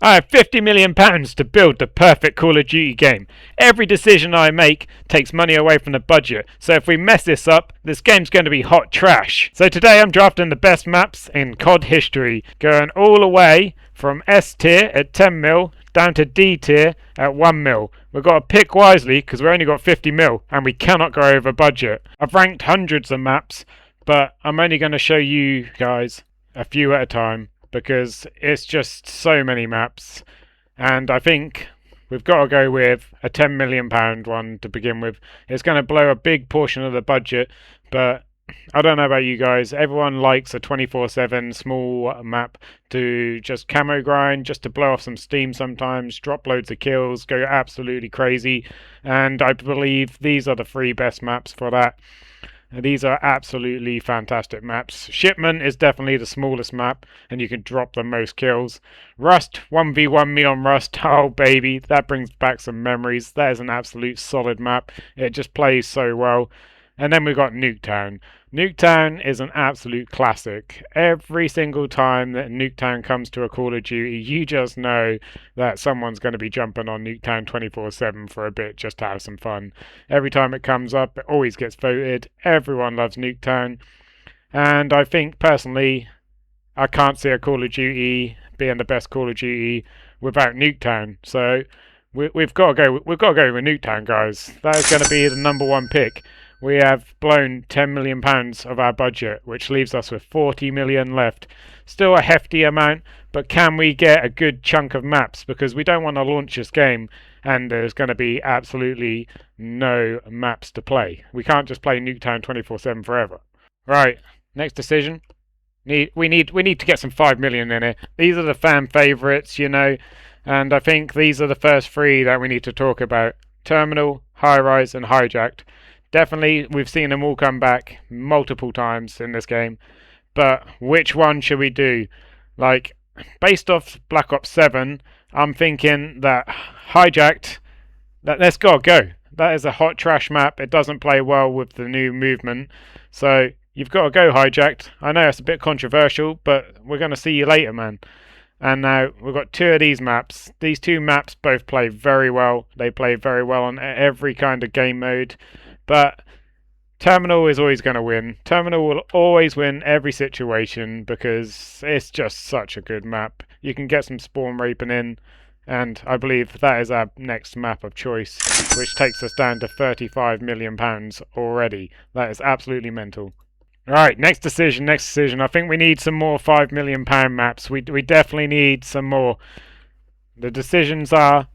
I have £50 million to build the perfect Call of Duty game. Every decision I make takes money away from the budget, so if we mess this up, this game's going to be hot trash. So today I'm drafting the best maps in COD history, going all the way from S tier at 10 mil down to D tier at 1 mil. We've got to pick wisely because we've only got 50 mil and we cannot go over budget. I've ranked hundreds of maps, but I'm only going to show you guys a few at a time because it's just so many maps, and I think we've got to go with a £10 million one to begin with. It's going to blow a big portion of the budget, but I don't know about you guys. Everyone likes a 24/7 small map to just camo grind, just to blow off some steam sometimes, drop loads of kills, go absolutely crazy, and I believe these are the three best maps for that. These are absolutely fantastic maps. Shipment is definitely the smallest map, and you can drop the most kills. Rust, 1v1 me on Rust. Oh, baby, that brings back some memories. That is an absolute solid map. It just plays so well. And then we've got Nuketown. Nuketown is an absolute classic. Every single time that Nuketown comes to a Call of Duty, you just know that someone's going to be jumping on Nuketown 24/7 for a bit just to have some fun. Every time it comes up, it always gets voted. Everyone loves Nuketown. And I think, personally, I can't see a Call of Duty being the best Call of Duty without Nuketown. So we've got to go with Nuketown, guys. That is going to be the number one pick. We have blown £10 million of our budget, which leaves us with 40 million left. Still a hefty amount, but can we get a good chunk of maps? Because we don't want to launch this game and there's going to be absolutely no maps to play. We can't just play Nuketown 24/7 forever. Right, next decision. We need to get some 5 million in it. These are the fan favourites, you know, and I think these are the first three that we need to talk about. Terminal, High Rise and Hijacked. Definitely, we've seen them all come back multiple times in this game. But which one should we do? Like, based off Black Ops 7, I'm thinking that Hijacked, let's go. That is a hot trash map. It doesn't play well with the new movement. So, you've got to go Hijacked. I know it's a bit controversial, but we're going to see you later, man. And now we've got two of these maps. These two maps both play very well. They play very well on every kind of game mode. But Terminal is always going to win. Terminal will always win every situation because it's just such a good map. You can get some spawn raping in, and I believe that is our next map of choice, which takes us down to £35 million already. That is absolutely mental. Alright, next decision. I think we need some more £5 million maps. We definitely need some more. The decisions are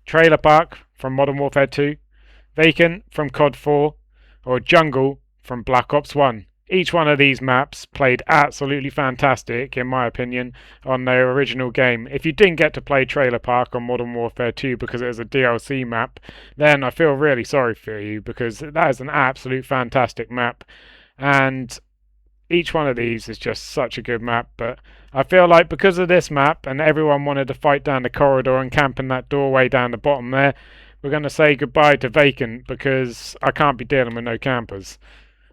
Trailer Park from Modern Warfare 2, Vacant from COD 4, or Jungle from Black Ops 1. Each one of these maps played absolutely fantastic, in my opinion, on their original game. If you didn't get to play Trailer Park on Modern Warfare 2 because it was a DLC map, then I feel really sorry for you because that is an absolute fantastic map. And each one of these is just such a good map, but I feel like because of this map and everyone wanted to fight down the corridor and camp in that doorway down the bottom there, we're going to say goodbye to Vacant because I can't be dealing with no campers.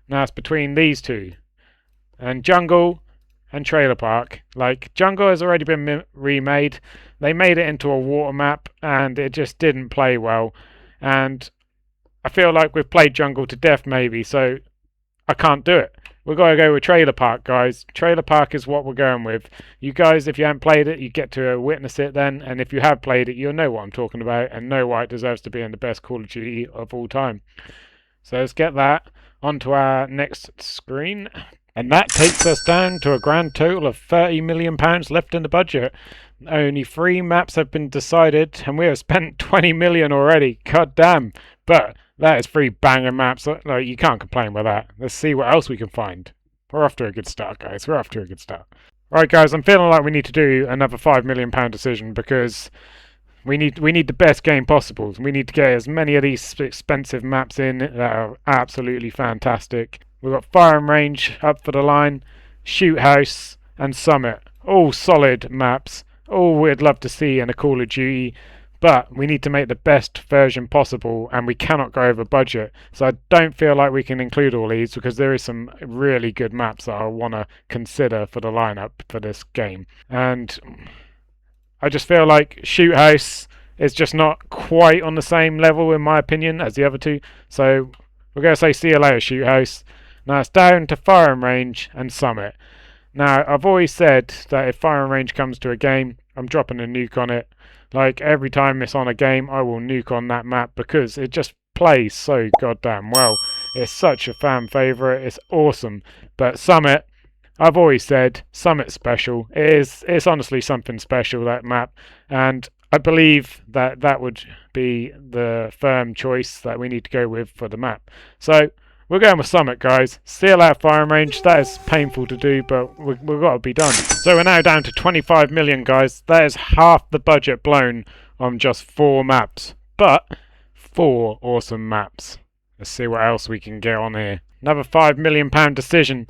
Now it's between these two. And Jungle and Trailer Park. Like, Jungle has already been remade. They made it into a water map and it just didn't play well. And I feel like we've played Jungle to death maybe, so I can't do it. We've got to go with Trailer Park, guys. Trailer Park is what we're going with. You guys, if you haven't played it, you get to witness it then. And if you have played it, you'll know what I'm talking about and know why it deserves to be in the best Call of Duty of all time. So let's get that onto our next screen. And that takes us down to a grand total of £30 million left in the budget. Only 3 maps have been decided, and we have spent 20 million already. God damn. But that is 3 banger maps. Like, you can't complain with that. Let's see what else we can find. We're off to a good start, guys. We're off to a good start. Right, guys, I'm feeling like we need to do another £5 million decision because we need the best game possible. We need to get as many of these expensive maps in that are absolutely fantastic. We've got Firing Range up for the line, Shoot House, and Summit. All solid maps. All we'd love to see in a Call of Duty. But we need to make the best version possible, and we cannot go over budget. So I don't feel like we can include all these because there is some really good maps that I want to consider for the lineup for this game. And I just feel like Shoot House is just not quite on the same level, in my opinion, as the other two. So we're going to say see you later, Shoot House. Now it's down to Firing Range and Summit. Now, I've always said that if Firing Range comes to a game, I'm dropping a nuke on it. Like, every time it's on a game, I will nuke on that map because it just plays so goddamn well. It's such a fan favourite, it's awesome. But Summit, I've always said, Summit's special. It's honestly something special, that map. And I believe that that would be the firm choice that we need to go with for the map. So, we're going with Summit, guys. Seal out Firing Range. That is painful to do, but we've got to be done. So we're now down to 25 million, guys. That is half the budget blown on just 4 maps. But 4 awesome maps. Let's see what else we can get on here. Another £5 million decision.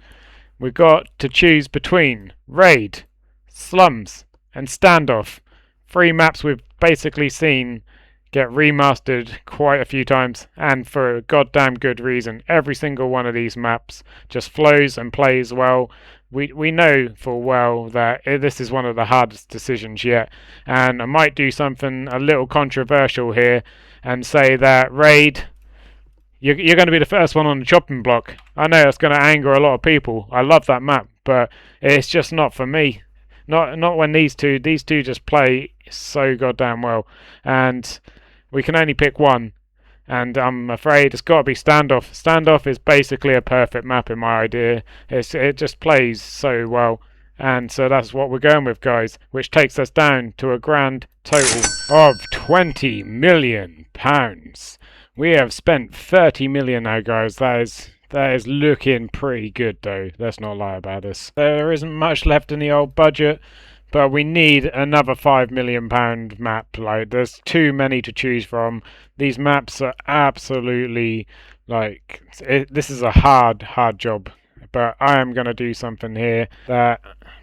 We've got to choose between Raid, Slums, and Standoff. 3 maps we've basically seen get remastered quite a few times, and for a goddamn good reason. Every single one of these maps just flows and plays well. We know full well that this is one of the hardest decisions yet, and I might do something a little controversial here and say that Raid, you're going to be the first one on the chopping block. I know that's going to anger a lot of people. I love that map, but it's just not for me. Not when these two just play so goddamn well, and we can only pick one, and I'm afraid it's got to be Standoff. Standoff is basically a perfect map in my idea. It just plays so well, and so that's what we're going with, guys, which takes us down to a grand total of £20 million. We have spent 30 million now, guys. That is looking pretty good, though. Let's not lie about this. There isn't much left in the old budget, but we need another £5 million map. Like, there's too many to choose from. These maps are absolutely, like, this is a hard job. But I am going to do something here that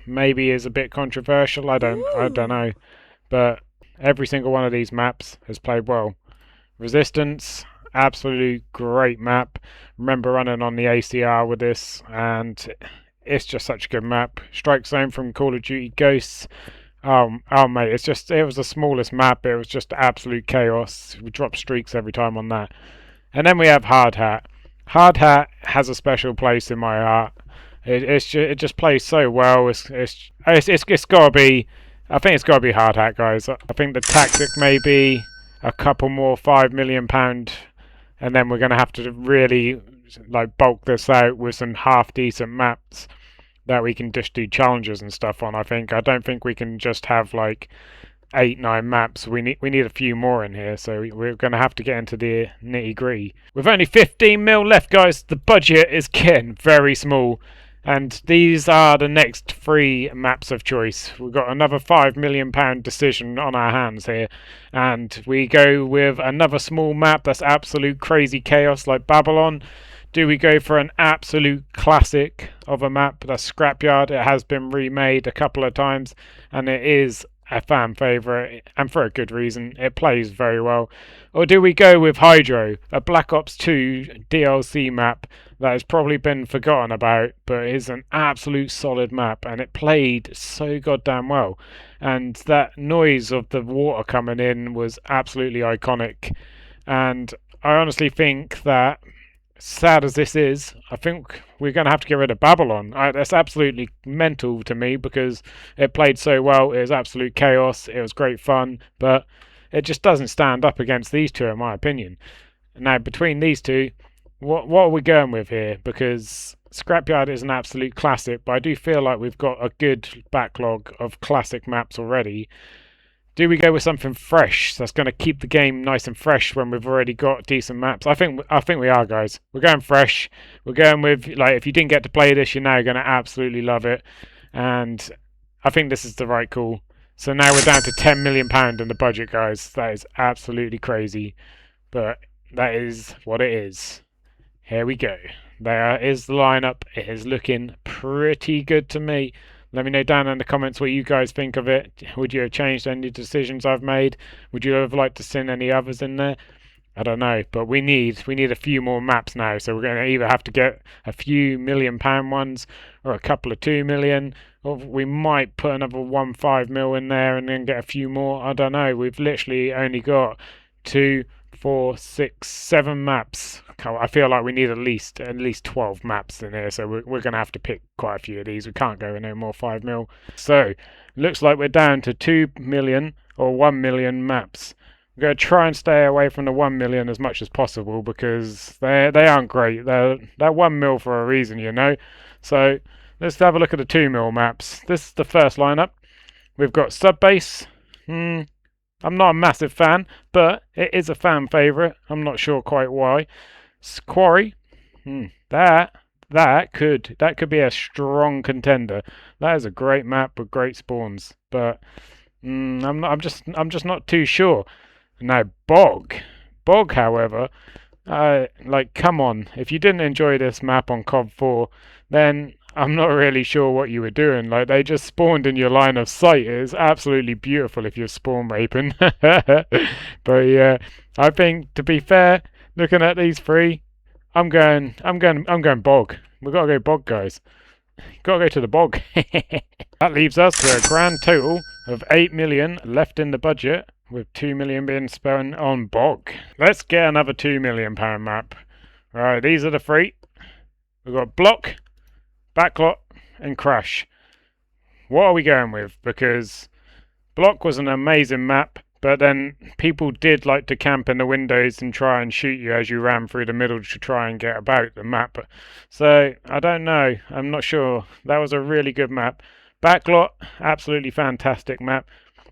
maybe is a bit controversial. I don't know. But every single one of these maps has played well. Resistance, absolutely great map. Remember running on the ACR with this, and it's just such a good map. Strike Zone from Call of Duty Ghosts. Oh mate, it was the smallest map. It was just absolute chaos. We dropped streaks every time on that. And then we have Hard Hat. Hard Hat has a special place in my heart. It just plays so well. It's got to be. I think it's got to be Hard Hat, guys. I think the tactic may be a couple more £5 million, and then we're going to have to really like bulk this out with some half decent maps that we can just do challenges and stuff on. I don't think we can just have like 8-9 maps. We need a few more in here, so we're going to have to get into the nitty gritty. With only 15 mil left, guys, the budget is getting very small. And these are the next 3 maps of choice. We've got another £5 million decision on our hands here. And we go with another small map that's absolute crazy chaos like Babylon. Do we go for an absolute classic of a map that's Scrapyard? It has been remade a couple of times, and it is a fan favourite, and for a good reason. It plays very well. Or do we go with Hydro, a Black Ops 2 DLC map that has probably been forgotten about, but is an absolute solid map, and it played so goddamn well. And that noise of the water coming in was absolutely iconic. And I honestly think that, sad as this is, I think we're going to have to get rid of Babylon. That's absolutely mental to me because it played so well. It was absolute chaos. It was great fun, but it just doesn't stand up against these two, in my opinion. Now, between these two, what are we going with here? Because Scrapyard is an absolute classic, but I do feel like we've got a good backlog of classic maps already. Do we go with something fresh that's going to keep the game nice and fresh when we've already got decent maps? I think we are, guys. We're going fresh. We're going with, like, if you didn't get to play this, you're now going to absolutely love it. And I think this is the right call. So now we're down to £10 million in the budget, guys. That is absolutely crazy. But that is what it is. Here we go. There is the lineup. It is looking pretty good to me. Let me know down in the comments what you guys think of it. Would you have changed any decisions I've made? Would you have liked to send any others in there? I don't know, but we need a few more maps now. So we're going to either have to get a few £1 million ones, or a couple of 2 million, Or we might put another 1.5 mil in there and then get a few more. I don't know. We've literally only got 2, 4, 6, 7 maps. I feel like we need at least 12 maps in here, so we're going to have to pick quite a few of these. We can't go with no more 5 mil. So, looks like we're down to 2 million or 1 million maps. We're going to try and stay away from the 1 million as much as possible because they aren't great. They're 1 mil for a reason, you know. So, let's have a look at the 2 mil maps. This is the first lineup. We've got Subbase. I'm not a massive fan, but it is a fan favourite. I'm not sure quite why. Quarry. That could be a strong contender. That is a great map with great spawns, but I'm just not too sure. Now Bog, however, come on. If you didn't enjoy this map on COD 4, then I'm not really sure what you were doing. Like, they just spawned in your line of sight. It is absolutely beautiful if you're spawn raping. But yeah, I think, to be fair, looking at these three, I'm going Bog. We've got to go Bog, guys. Got to go to the Bog. That leaves us with a grand total of 8 million left in the budget, with 2 million being spent on Bog. Let's get another £2 million map. Right, these are the three. We've got Block, Backlot, and Crash. What are we going with? Because Block was an amazing map, but then people did like to camp in the windows and try and shoot you as you ran through the middle to try and get about the map. So, I don't know. I'm not sure. That was a really good map. Backlot, absolutely fantastic map.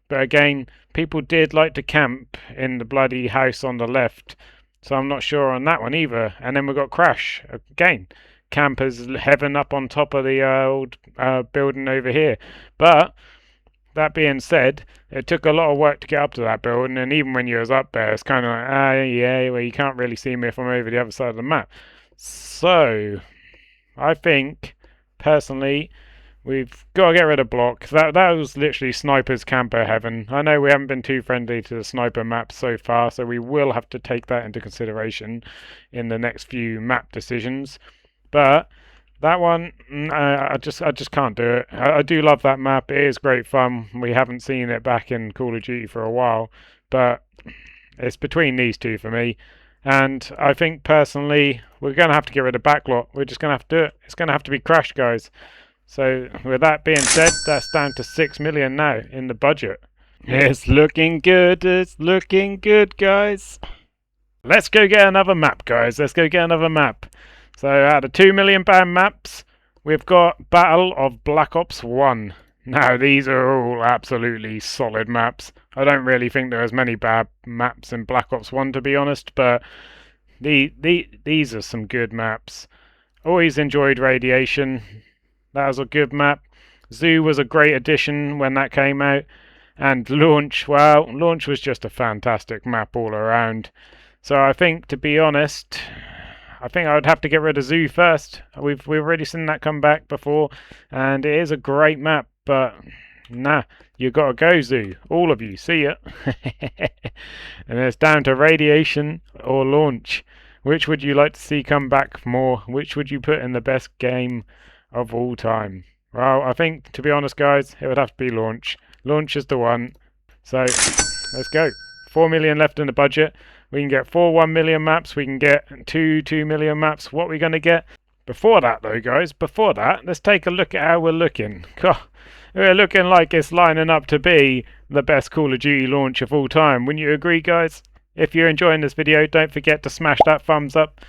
But again, people did like to camp in the bloody house on the left. So I'm not sure on that one either. And then we've got Crash. Again, campers heaven up on top of the old building over here. But that being said, it took a lot of work to get up to that building, and even when you was up there, it's kind of like, yeah, well, you can't really see me if I'm over the other side of the map. So, I think, personally, we've got to get rid of Block. That was literally sniper's camper heaven. I know we haven't been too friendly to the sniper maps so far, so we will have to take that into consideration in the next few map decisions. But that one, I just can't do it. I do love that map. It is great fun. We haven't seen it back in Call of Duty for a while, but it's between these two for me. And I think personally, we're going to have to get rid of Backlot. We're just going to have to do it. It's going to have to be Crash, guys. So with that being said, that's down to 6 million now in the budget. It's looking good. It's looking good, guys. Let's go get another map, guys. Let's go get another map. So out of £2 million maps, we've got Battle of Black Ops 1. Now, these are all absolutely solid maps. I don't really think there are as many bad maps in Black Ops 1, to be honest, but these are some good maps. Always enjoyed Radiation. That was a good map. Zoo was a great addition when that came out. And Launch, well, Launch was just a fantastic map all around. So I think, to be honest, I think I would have to get rid of Zoo first. We've already seen that come back before, and it is a great map, but nah, you got to go Zoo. All of you, see ya. And it's down to Radiation or Launch. Which would you like to see come back more? Which would you put in the best game of all time? Well, I think, to be honest, guys, it would have to be Launch. Launch is the one. So, let's go. 4 million left in the budget. We can get 4 1 million maps. We can get 2 million maps. What are we going to get? Before that, though, guys, before that, let's take a look at how we're looking. We're looking like it's lining up to be the best Call of Duty launch of all time. Wouldn't you agree, guys? If you're enjoying this video, don't forget to smash that thumbs up.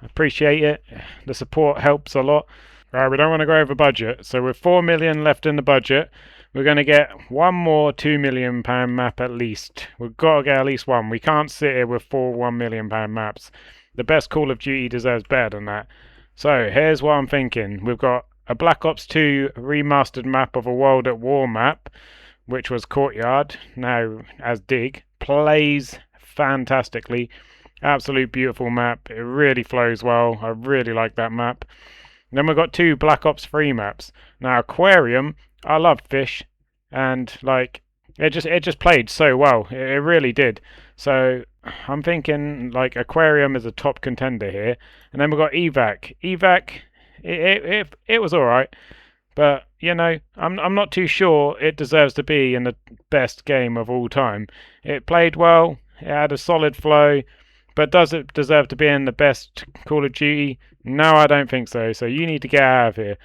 I appreciate it. The support helps a lot. Right, we don't want to go over budget. So with 4 million left in the budget, we're going to get one more £2 million map at least. We've got to get at least one. We can't sit here with 4 £1 million maps. The best Call of Duty deserves better than that. So here's what I'm thinking. We've got a Black Ops 2 remastered map of a World at War map, which was Courtyard, now as Dig. Plays fantastically. Absolute beautiful map. It really flows well. I really like that map. Then we've got 2 Black Ops 3 maps. Now Aquarium, I love fish, and like it just played so well. It really did. So I'm thinking like Aquarium is a top contender here. And then we've got Evac. Evac, it was alright, But you know, I'm not too sure it deserves to be in the best game of all time. It played well, it had a solid flow, but does it deserve to be in the best Call of Duty? No, I don't think so. So you need to get out of here.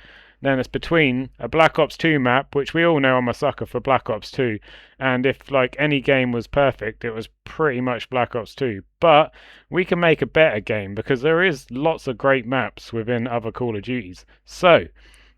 Then it's between a Black Ops 2 map, which we all know I'm a sucker for Black Ops 2, and if like any game was perfect, it was pretty much Black Ops 2. But we can make a better game because there is lots of great maps within other Call of Duties. So,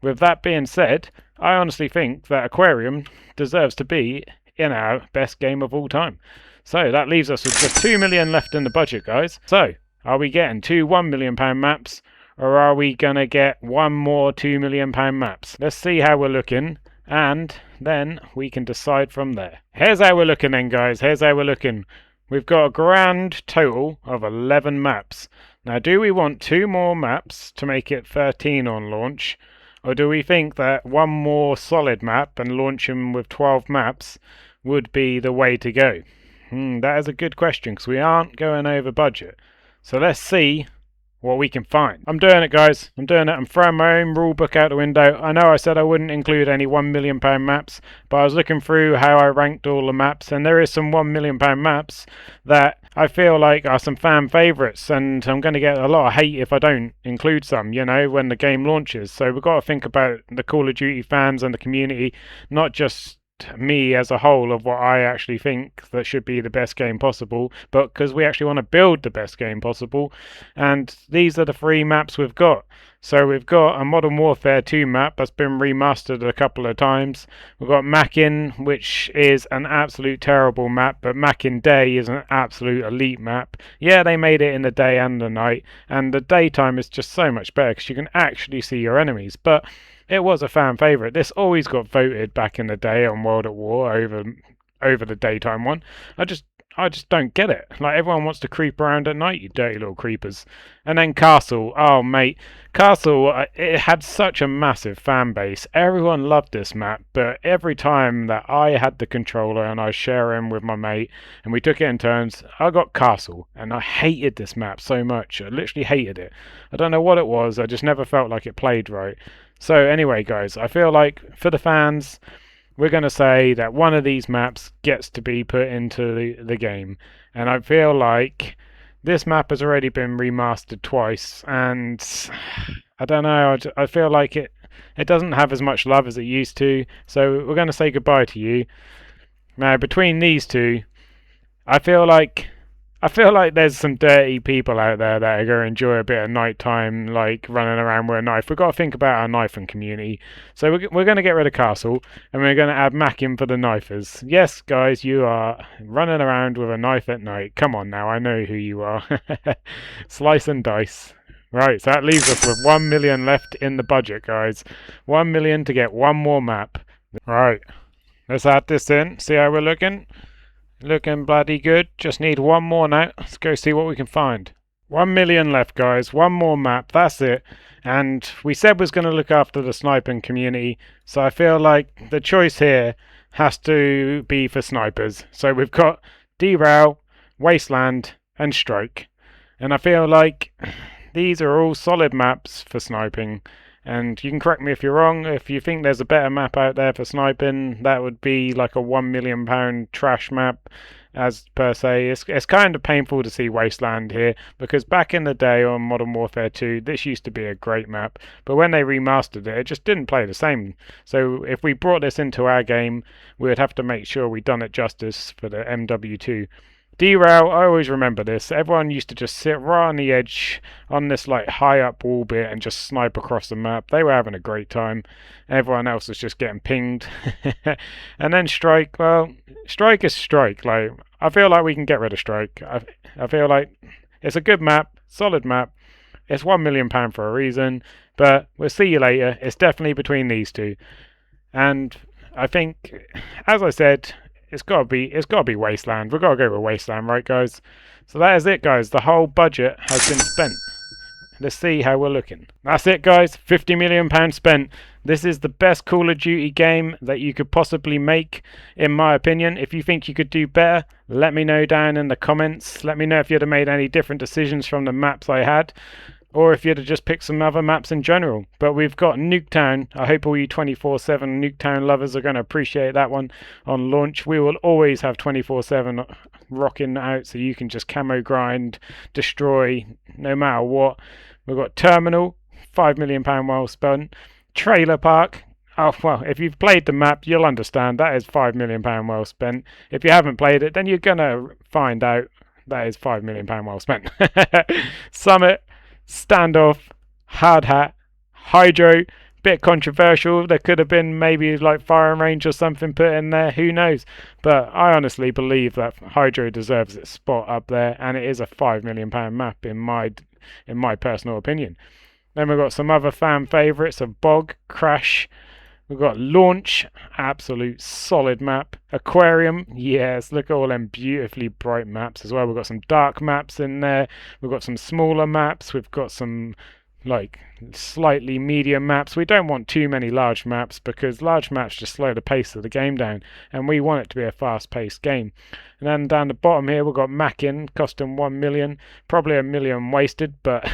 with that being said, I honestly think that Aquarium deserves to be in our best game of all time. So that leaves us with just 2 million left in the budget, guys. So, are we getting two £1 million maps, or are we gonna get one more £2 million maps? Let's see how we're looking, and then we can decide from there. Here's how we're looking then, guys. Here's how we're looking. We've got a grand total of 11 maps. Now, do we want two more maps to make it 13 on launch? Or do we think that one more solid map and launching with 12 maps would be the way to go? That is a good question because we aren't going over budget. So let's see what we can find. I'm doing it, guys. I'm doing it. I'm throwing my own rule book out the window. I know I said I wouldn't include any £1 million maps, but I was looking through how I ranked all the maps, and there is some £1 million maps that I feel like are some fan favourites, and I'm going to get a lot of hate if I don't include some, you know, when the game launches. So we've got to think about the Call of Duty fans and the community, not just me as a whole of what I actually think that should be the best game possible, but because we actually want to build the best game possible. And these are the three maps we've got. So we've got a Modern Warfare 2 map that's been remastered a couple of times. We've got Mackin, which is an absolute terrible map, but Mackin Day is an absolute elite map. Yeah, they made it in the day and the night, and the daytime is just so much better because you can actually see your enemies. But it was a fan favourite. This always got voted back in the day on World at War over the daytime one. I just don't get it. Like, everyone wants to creep around at night, you dirty little creepers. And then Castle. Oh, mate. Castle, it had such a massive fan base. Everyone loved this map, but every time that I had the controller and I was sharing with my mate and we took it in turns, I got Castle. And I hated this map so much. I literally hated it. I don't know what it was. I just never felt like it played right. So anyway, guys, I feel like for the fans, we're going to say that one of these maps gets to be put into the game. And I feel like this map has already been remastered twice, and I don't know, I feel like it doesn't have as much love as it used to. So we're going to say goodbye to you. Now, between these two, I feel like there's some dirty people out there that are going to enjoy a bit of nighttime, like running around with a knife. We've got to think about our knifing community. So we're going to get rid of Castle, and we're going to add Mackin for the knifers. Yes, guys, you are running around with a knife at night. Come on now, I know who you are. Slice and dice. Right, so that leaves us with 1 million left in the budget, guys. 1 million to get one more map. Right, let's add this in, see how we're looking. Looking bloody good. Just need one more now. Let's go see what we can find. 1 million left, guys. One more map. That's it. And we said we was going to look after the sniping community. So I feel like the choice here has to be for snipers. So we've got Derail, Wasteland, and Strike. And I feel like these are all solid maps for sniping. And you can correct me if you're wrong. If you think there's a better map out there for sniping, that would be like a £1 million trash map, as per se. It's kind of painful to see Wasteland here, because back in the day on Modern Warfare 2, this used to be a great map, but when they remastered it, it just didn't play the same. So if we brought this into our game, we would have to make sure we done it justice for the MW2. Derail, I always remember this. Everyone used to just sit right on the edge on this like high up wall bit and just snipe across the map. They were having a great time. Everyone else was just getting pinged. And then Strike, well, Strike is Strike. Like, I feel like we can get rid of Strike. I feel like it's a good map, solid map. It's £1 million for a reason, but we'll see you later. It's definitely between these two. And I think, as I said, it's got to be Wasteland. We've got to go with Wasteland, right, guys? So that is it, guys. The whole budget has been spent. Let's see how we're looking. That's it, guys. £50 million spent. This is the best Call of Duty game that you could possibly make, in my opinion. If you think you could do better, let me know down in the comments. Let me know if you'd have made any different decisions from the maps I had. or if you'd have just picked some other maps in general. But we've got Nuketown. I hope all you 24/7 Nuketown lovers are going to appreciate that one on launch. We will always have 24/7 rocking out, so you can just camo grind, destroy, no matter what. We've got Terminal, £5 million well spent. Trailer Park. Oh, well, if you've played the map, you'll understand that is £5 million well spent. If you haven't played it, then you're going to find out that is £5 million well spent. Summit, Standoff, Hard Hat, Hydro. Bit controversial. There could have been maybe like firing range or something put in there. Who knows? But I honestly believe that Hydro deserves its spot up there, and it is a £5 million map in my personal opinion. Then we've got some other fan favourites of Bog, Crash. We've got Launch, absolute solid map. Aquarium, yes, look at all them beautifully bright maps as well. We've got some dark maps in there. We've got some smaller maps. We've got some like slightly medium maps. We don't want too many large maps because large maps just slow the pace of the game down, and we want it to be a fast-paced game. And then down the bottom here we've got Mackin, costing 1 million, probably $1 million wasted, but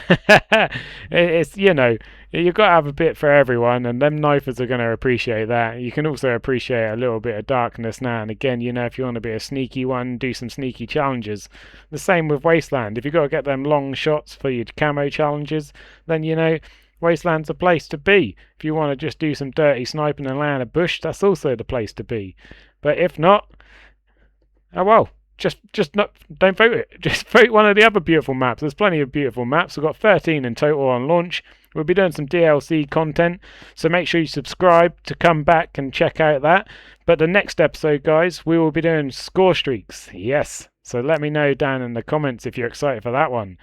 it's, you know, you've got to have a bit for everyone, and them knifers are going to appreciate that. You can also appreciate a little bit of darkness now and again, you know, if you want to be a sneaky one, do some sneaky challenges. The same with Wasteland. If you've got to get them long shots for your camo challenges, then, you know, Wasteland's a place to be. If you want to just do some dirty sniping and lay in a bush, that's also the place to be. But if not, oh well, just not, don't vote it. Just vote one of the other beautiful maps. There's plenty of beautiful maps. We've got 13 in total on launch. We'll be doing some DLC content, so make sure you subscribe to come back and check out that. But the next episode, guys, we will be doing score streaks. Yes, so let me know down in the comments if you're excited for that one.